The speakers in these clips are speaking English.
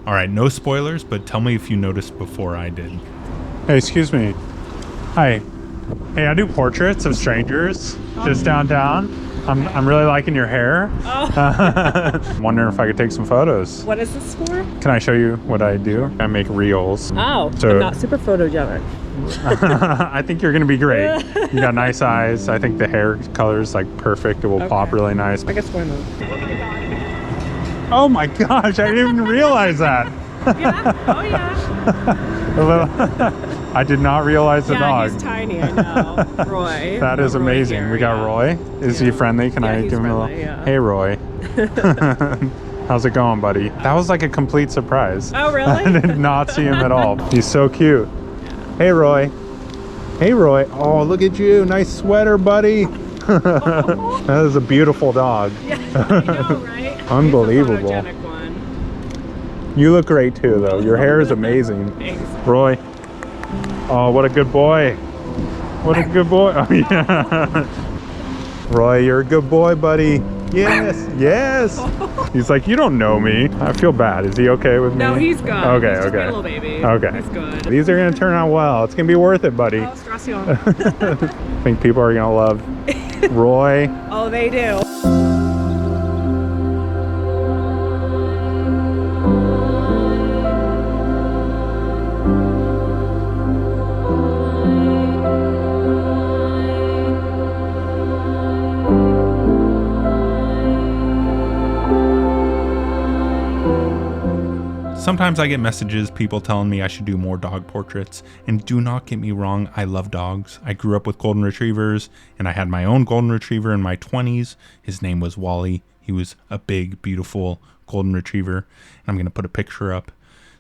All right, no spoilers, but tell me if you noticed before I did. Hey, excuse me. Hi. Hey, I do portraits of strangers just downtown. I'm really liking your hair. I'm wondering if I could take some photos. What is this for? Can I show you what I do? I make reels. Oh, So- I'm not super photogenic. I think you're gonna be great. You got nice eyes. I think the hair color is like perfect. It will pop really nice. I guess why not? Oh my gosh, I didn't even realize that. Yeah. Oh yeah. I did not realize the dog. He's tiny. I know. Roy. That is amazing. Here, we got Roy. Is he friendly? Can I he's give him a little? friendly, Hey, Roy. How's it going, buddy? That was like a complete surprise. Oh really? I did not see him at all. He's so cute. Hey, Roy. Hey, Roy. Oh, look at you. Nice sweater, buddy. That is a beautiful dog. Yeah, I know, right? Unbelievable. He's a photogenic one. You look great too, though. Your hair is amazing. Thanks. Roy. Oh, what a good boy. What a good boy. Oh, yeah. Roy, you're a good boy, buddy. Yes, yes. He's like, you don't know me. I feel bad. Is he okay with me? No, he's good. Okay, He's just okay. a little baby. Okay. He's good. These are going to turn out well. It's going to be worth it, buddy. Oh, stress you. I think people are going to love Roy. Oh, they do. Sometimes I get messages, people telling me I should do more dog portraits, and do not get me wrong, I love dogs. I grew up with golden retrievers, and I had my own golden retriever in my 20s. His name was Wally. He was a big, beautiful golden retriever, and I'm going to put a picture up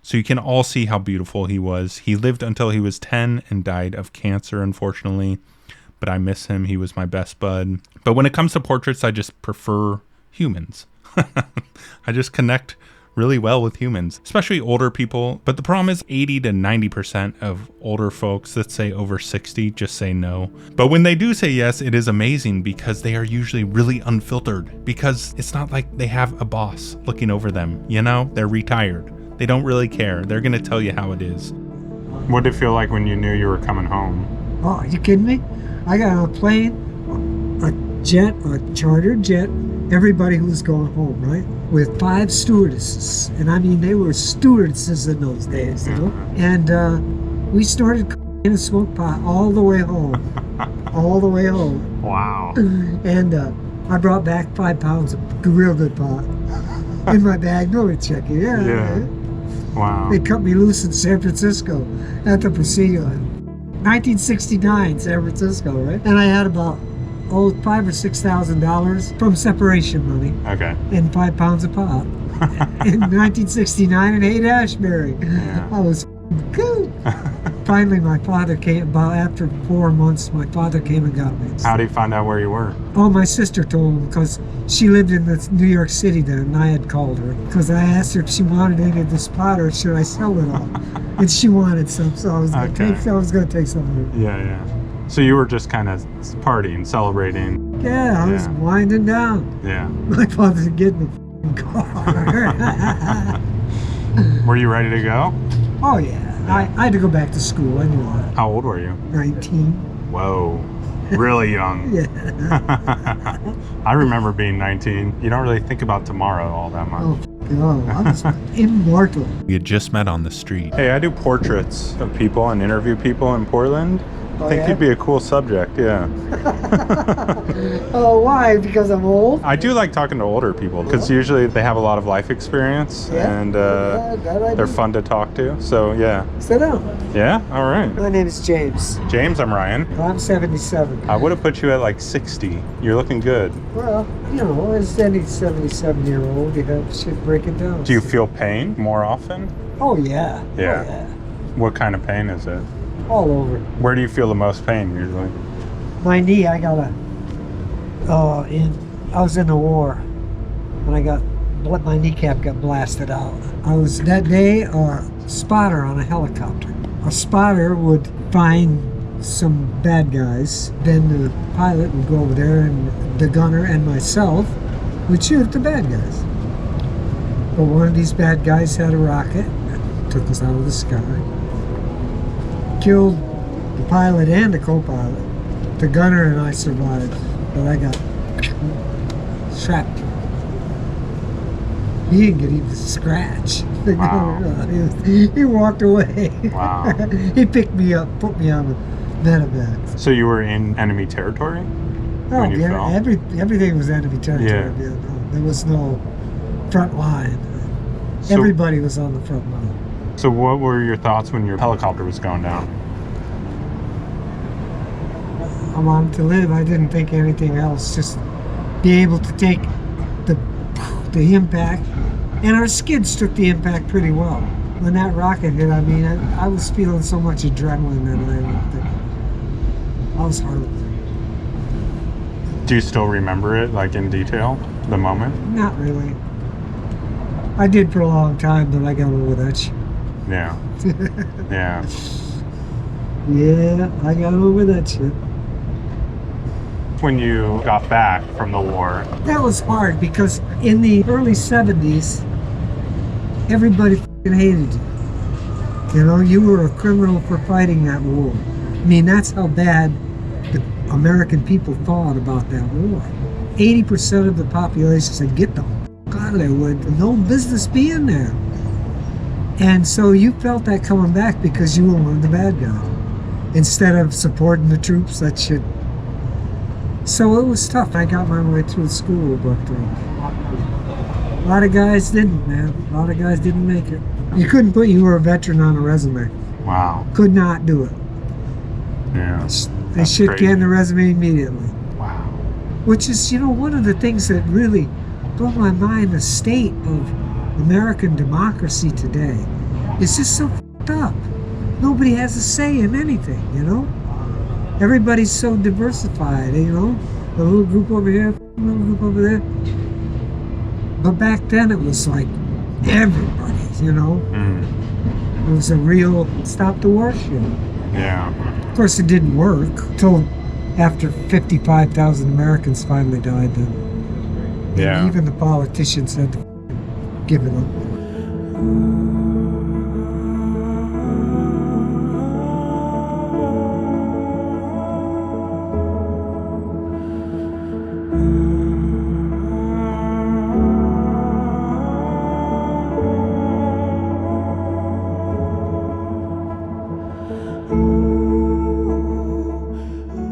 so you can all see how beautiful he was. He lived until he was 10 and died of cancer, unfortunately, but I miss him. He was my best bud. But when it comes to portraits, I just prefer humans. I just connect really well with humans, especially older people. But the problem is 80 to 90% of older folks that say over 60 just say no. But when they do say yes, it is amazing because they are usually really unfiltered, because it's not like they have a boss looking over them. You know, they're retired. They don't really care. They're going to tell you how it is. What did it feel like when you knew you were coming home? Oh, are you kidding me? I got on a plane, a jet, a charter jet, everybody who was going home, right? With 5 stewardesses. And I mean, they were stewardesses in those days, you know? And we started in a smoke pot all the way home. All the way home. Wow. And I brought back 5 pounds of real good pot in my bag. Nobody checked it. Yeah. Wow. They cut me loose in San Francisco at the Presidio. 1969, San Francisco, right? And I had about $5,000 or $6,000 from separation money. Okay. And 5 pounds of pot. In 1969 in Haight-Ashbury. Yeah. I was good. Finally, my father came, about after 4 months, my father came and got me. How did you find out where you were? Oh, my sister told him, because she lived in New York City then, and I had called her. Because I asked her if she wanted any of this pot or should I sell it all. And she wanted some, so I was going to take some of it. Yeah. So you were just kind of partying, celebrating. Yeah, I was winding down. Yeah. My father getting the car. Were you ready to go? Oh, yeah. I had to go back to school. I knew that. How old were you? 19. Whoa. Really young. Yeah. I remember being 19. You don't really think about tomorrow all that much. Oh, God. I was immortal. We had just met on the street. Hey, I do portraits of people and interview people in Portland. I think you'd be a cool subject, yeah. Oh, why? Because I'm old? I do like talking to older people because usually they have a lot of life experience and they're fun to talk to. So, yeah. Sit down. Yeah? All right. My name is James. James, I'm Ryan. I'm 77. I would have put you at like 60. You're looking good. Well, you know, as any 77-year-old, you have shit breaking down. Do you feel pain more often? Oh, yeah. Yeah. Oh, yeah. What kind of pain is it? All over. Where do you feel the most pain usually? My knee, I got I was in the war, and my kneecap got blasted out. I was that day a spotter on a helicopter. A spotter would find some bad guys, then the pilot would go over there, and the gunner and myself would shoot the bad guys. But one of these bad guys had a rocket, took us out of the sky, killed the pilot and the co-pilot. The gunner and I survived, but I got shrapnel. He didn't get even a scratch. Wow. He walked away. Wow. He picked me up, put me on the medevac. So you were in enemy territory? Oh, When you yeah, fell? everything was enemy territory. Yeah. Yeah, no, there was no front line. So, Everybody was on the front line. so what were your thoughts when your helicopter was going down? I wanted to live. I didn't think anything else. Just be able to take the impact. And our skids took the impact pretty well. When that rocket hit, I mean, I was feeling so much adrenaline that I was hurt. Do you still remember it, like in detail, the moment? Not really. I did for a long time, but I got over that shit. Yeah. Yeah. Yeah, I got over that shit. When you got back from the war, That was hard because in the early 70s, everybody f***ing hated you. You know, you were a criminal for fighting that war. I mean, that's how bad the American people thought about that war. 80% of the population said, get the f*** out of there, would no business being there. And so you felt that coming back because you were one of the bad guys. Instead of supporting the troops, that shit. So it was tough. I got my way through school, but a lot of guys didn't, man. A lot of guys didn't make it. You couldn't put you were a veteran on a resume. wow. Could not do it. Yeah. They That's should crazy. can the resume immediately. Wow. Which is, you know, one of the things that really blew my mind, the state of American democracy today. It's just so f***ed up. Nobody has a say in anything, you know? Everybody's so diversified, you know? A little group over here, a little group over there. But back then it was like everybody, you know? Mm. It was a real stop the war shit. Yeah. Of course, it didn't work until after 55,000 Americans finally died. Then Yeah. even the politicians had to give it up.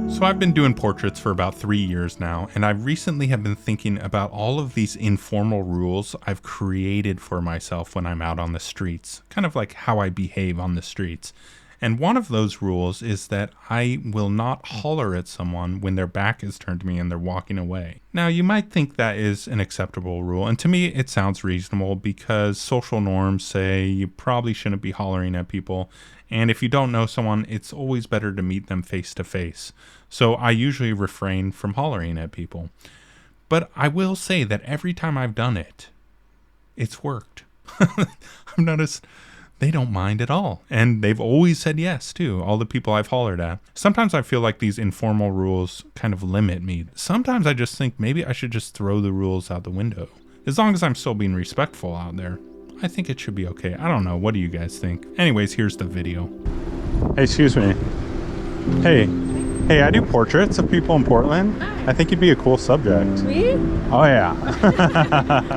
So I've been doing portraits for about 3 years now, and I recently have been thinking about all of these informal rules I've created for myself when I'm out on the streets, kind of like how I behave on the streets. And one of those rules is that I will not holler at someone when their back is turned to me and they're walking away. Now, you might think that is an acceptable rule, and to me it sounds reasonable because social norms say you probably shouldn't be hollering at people, and if you don't know someone, it's always better to meet them face to face. So I usually refrain from hollering at people. But I will say that every time I've done it, it's worked. I've noticed they don't mind at all. And they've always said yes, too, all the people I've hollered at. Sometimes I feel like these informal rules kind of limit me. Sometimes I just think maybe I should just throw the rules out the window. As long as I'm still being respectful out there, I think it should be okay. I don't know. What do you guys think? Anyways, here's the video. Hey, excuse me. Hey. Hey, I do portraits of people in Portland. I think you'd be a cool subject. Me? Oh, yeah.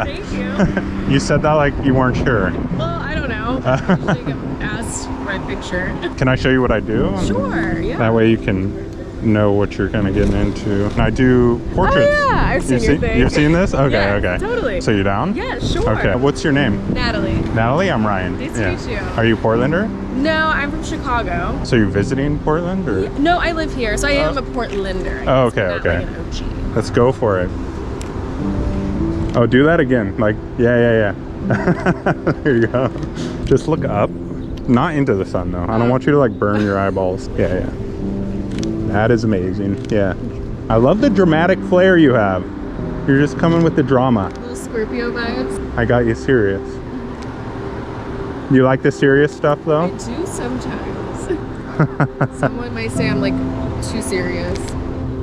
Thank you. You said that like you weren't sure. Well, I don't know. I usually get asked for my picture. Can I show you what I do? Sure, yeah. That way you can know what you're kind of getting into. And I do portraits. Oh, yeah, I've seen your thing. You've seen this? Okay, Yeah, okay. totally. So you down? Yeah, sure. Okay. What's your name? Natalie. Natalie? I'm Ryan. Nice to meet you. Are you a Portlander? No, I'm from Chicago. So you're visiting Portland? Or? No, I live here, so I am a Portlander. Oh, okay, Not okay. Like an OG. Let's go for it. Oh, do that again. Like, yeah. There you go. Just look up. Not into the sun, though. I don't want you to, like, burn your eyeballs. Yeah. That is amazing. Yeah. I love the dramatic flair you have. You're just coming with the drama. Little Scorpio vibes. I got you serious. You like the serious stuff, I though? do sometimes. Someone might say I'm like too serious.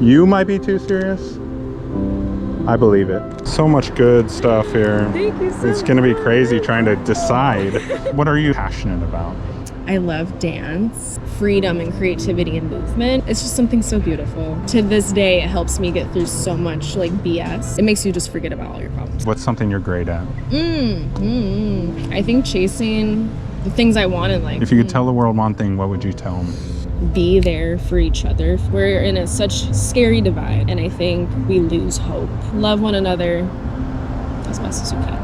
You might be too serious. I believe it. So much good stuff here. Thank you so It's gonna be crazy trying to decide. What are you passionate about? I love dance, freedom and creativity and movement. It's just something so beautiful. To this day, it helps me get through so much like BS. It makes you just forget about all your problems. What's something you're great at? I think chasing the things I want in life. If you could tell the world one thing, what would you tell them? Be there for each other. We're in such scary divide, and I think we lose hope. Love one another as best as you can.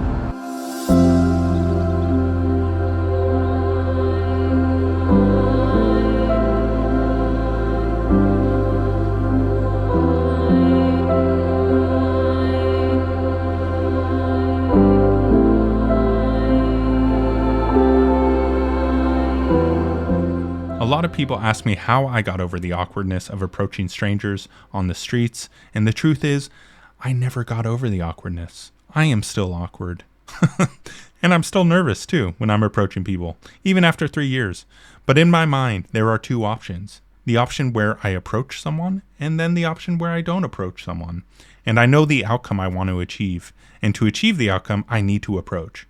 A lot of people ask me how I got over the awkwardness of approaching strangers on the streets, and the truth is, I never got over the awkwardness. I am still awkward. And I'm still nervous too when I'm approaching people, even after 3 years. But in my mind, there are two options. The option where I approach someone, and then the option where I don't approach someone. And I know the outcome I want to achieve. And to achieve the outcome, I need to approach.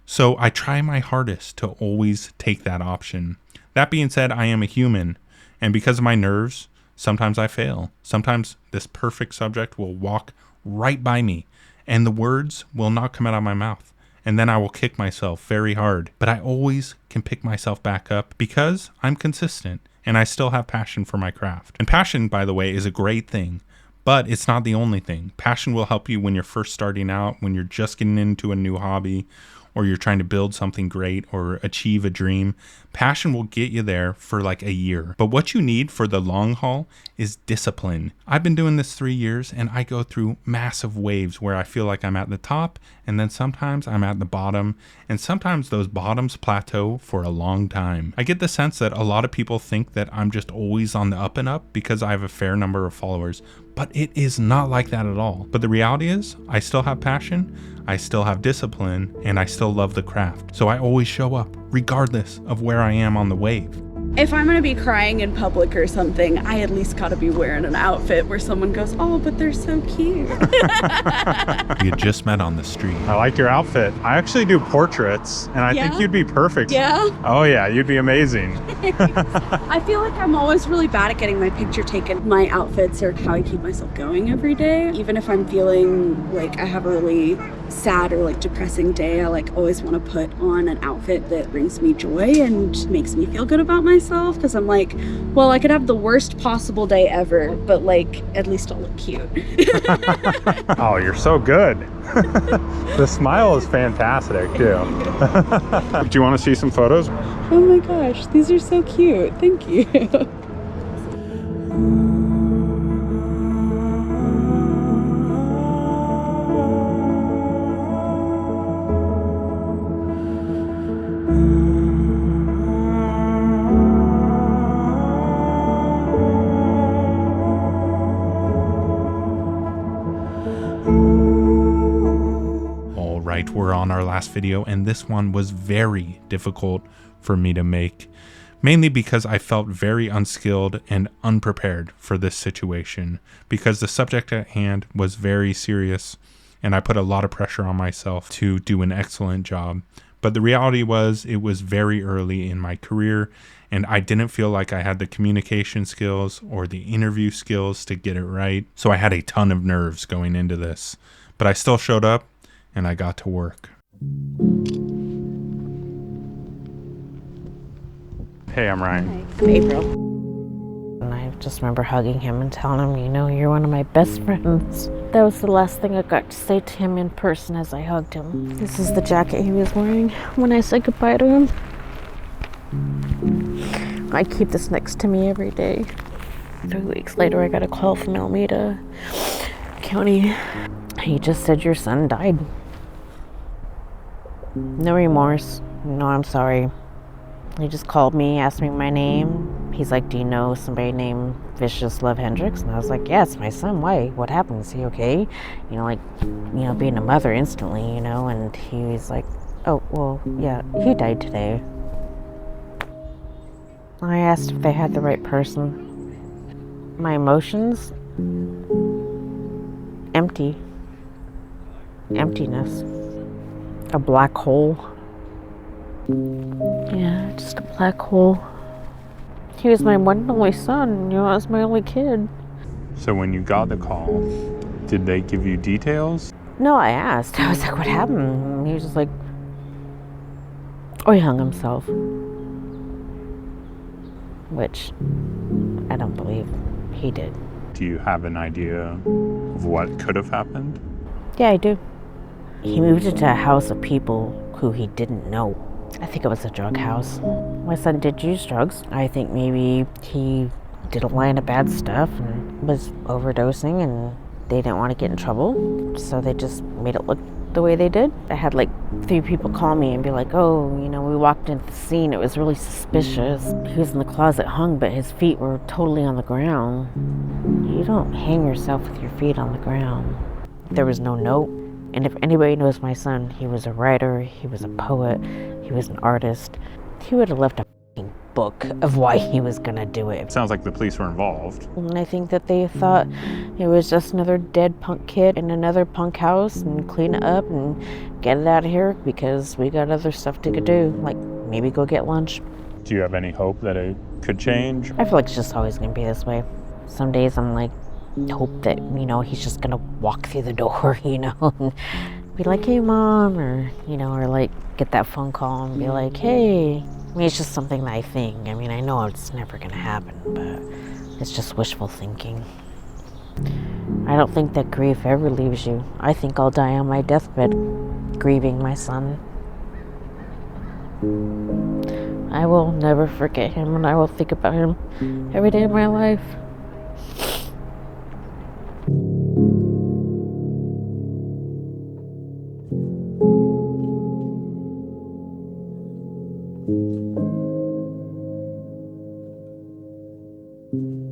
So I try my hardest to always take that option. That being said, I am a human, and because of my nerves, sometimes I fail. Sometimes this perfect subject will walk right by me, and the words will not come out of my mouth, and then I will kick myself very hard. But I always can pick myself back up because I'm consistent, and I still have passion for my craft. And passion, by the way, is a great thing, but it's not the only thing. Passion will help you when you're first starting out, when you're just getting into a new hobby, or you're trying to build something great or achieve a dream. Passion will get you there for like a year. But what you need for the long haul is discipline. I've been doing this 3 years, and I go through massive waves where I feel like I'm at the top, and then sometimes I'm at the bottom, and sometimes those bottoms plateau for a long time. I get the sense that a lot of people think that I'm just always on the up and up because I have a fair number of followers, but it is not like that at all. But the reality is, I still have passion, I still have discipline, and I still love the craft. So I always show up, regardless of where I am on the wave. If I'm gonna be crying in public or something, I at least gotta be wearing an outfit where someone goes, oh, but they're so cute. You just met on the street. I like your outfit. I actually do portraits, and I think Yeah? you'd be perfect. Yeah? Oh yeah, you'd be amazing. I feel like I'm always really bad at getting my picture taken. My outfits are how I keep myself going every day. Even if I'm feeling like I have a really sad or like depressing day, I like always want to put on an outfit that brings me joy and makes me feel good about myself, because I'm like, well, I could have the worst possible day ever, but like at least I'll look cute. Oh, you're so good. The smile is fantastic too. Do you want to see some photos? Oh my gosh, these are so cute. Thank you. Right, we're on our last video, and this one was very difficult for me to make, mainly because I felt very unskilled and unprepared for this situation, because the subject at hand was very serious, and I put a lot of pressure on myself to do an excellent job. But the reality was, it was very early in my career, and I didn't feel like I had the communication skills or the interview skills to get it right, so I had a ton of nerves going into this. But I still showed up, and I got to work. Hey, I'm Ryan. I'm April. And I just remember hugging him and telling him, you know, you're one of my best friends. That was the last thing I got to say to him in person as I hugged him. This is the jacket he was wearing when I said goodbye to him. I keep this next to me every day. 3 weeks later, I got a call from Alameda County. He just said your son died. No remorse. No, I'm sorry. He just called me, asked me my name. He's like, do you know somebody named Vicious Love Hendricks? And I was like, yeah, it's my son. Why? What happened? Is he okay? You know, like, you know, being a mother instantly, you know, and he was like, oh, well, yeah, he died today. I asked if they had the right person. My emotions? Empty. emptiness. A black hole. Yeah, just a black hole. He was my one and only son, I was my only kid. So when you got the call, did they give you details? No, I asked. I was like, what happened? And he was just like, oh, he hung himself. Which I don't believe he did. Do you have an idea of what could have happened? Yeah, I do. He moved into a house of people who he didn't know. I think it was a drug house. My son did use drugs. I think maybe he did a line of bad stuff and was overdosing, and they didn't want to get in trouble, so they just made it look the way they did. I had like 3 people call me and be like, oh, we walked into the scene, it was really suspicious. He was in the closet hung, but his feet were totally on the ground. You don't hang yourself with your feet on the ground. There was no note. And if anybody knows my son, he was a writer, he was a poet, he was an artist. He would have left a f***ing book of why he was gonna do it. It sounds like the police were involved. And I think that they thought it was just another dead punk kid in another punk house, and clean it up and get it out of here because we got other stuff to do, like maybe go get lunch. Do you have any hope that it could change? I feel like it's just always gonna be this way. Some days I'm like, hope that, he's just gonna walk through the door, and be like, hey mom, or like get that phone call and be like, hey. It's just something that I think. I know it's never gonna happen, but it's just wishful thinking. I don't think that grief ever leaves you. I think I'll die on my deathbed grieving my son. I will never forget him, and I will think about him every day of my life. Thank you.